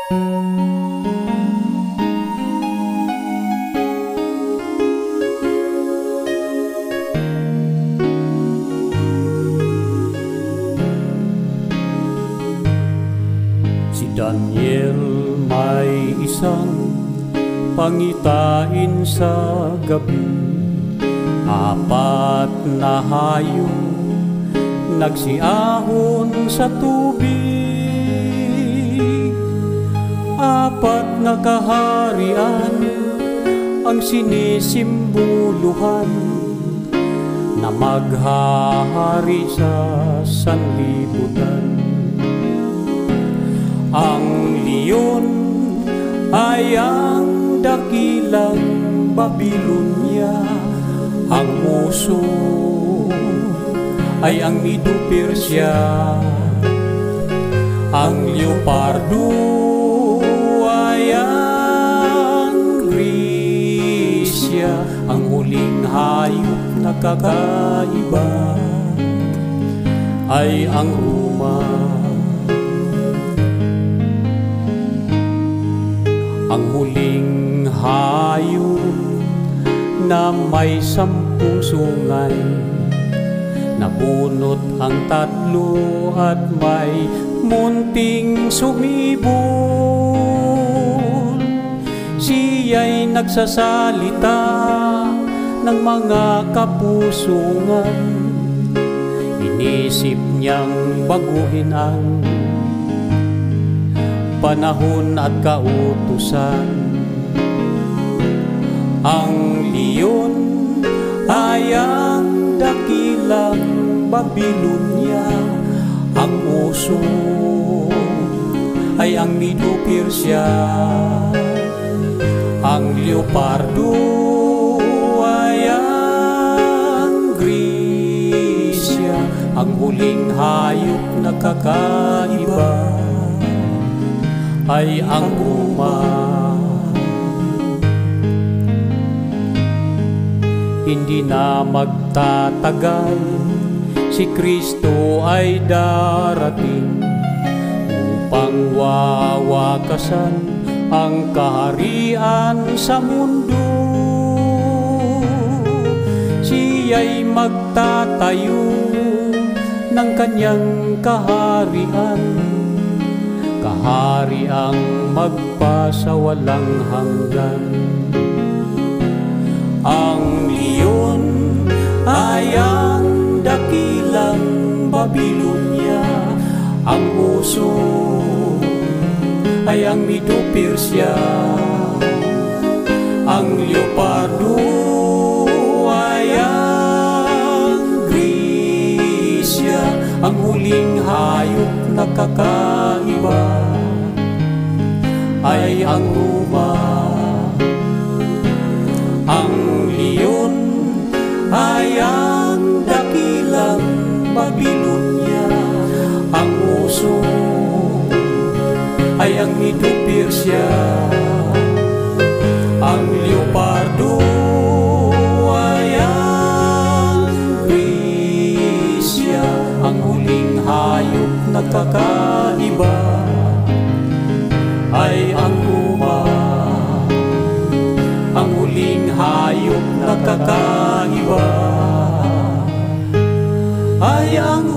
Si Daniel may isang pangitain sa gabi, apat na hayop nagsiahon sa tubig. Apat na kaharian ang sinisimboluhan na maghahari sa sanlibutan. Ang leon ay ang dakilang Babilonya, ang oso ay ang Medo-Persia, ang leopardo ay ang Grisya, ang huling hayop na kakaiba ay ang Roma. Ang huling hayop na may 10 sungay, nabunot ang 3 at may munting sumibol. Siya'y nagsasalita ng mga kapusungan, inisip niyang baguhin ang panahon at kautusan. Ang leon ay ang dakilang Babilonya, ang oso ay ang Medo-Persia, ang leopardo ay ang Grisya, ang huling hayop na kakaiba ay ang Roma. Hindi na magtatagal, si Kristo ay darating upang wawakasan ang kaharian sa mundo. Siya'y magtatayo ng kanyang kaharian, kahariang magpasawalang hanggan. Ang leon ay ang dakilang Babilonya, ang oso ay ang Medo-Persia, ang leopardo ay ang Grisya, ang huling hayop na kakaiba ay ang Roma. Ang leon ay ang dakilang Babilonya, ang oso ay ang Medo-Persia, ang leopardo ay ang Grisya, ang huling hayop na kakaiba ay ang Roma. Ang huling hayop na kakaiba ay ang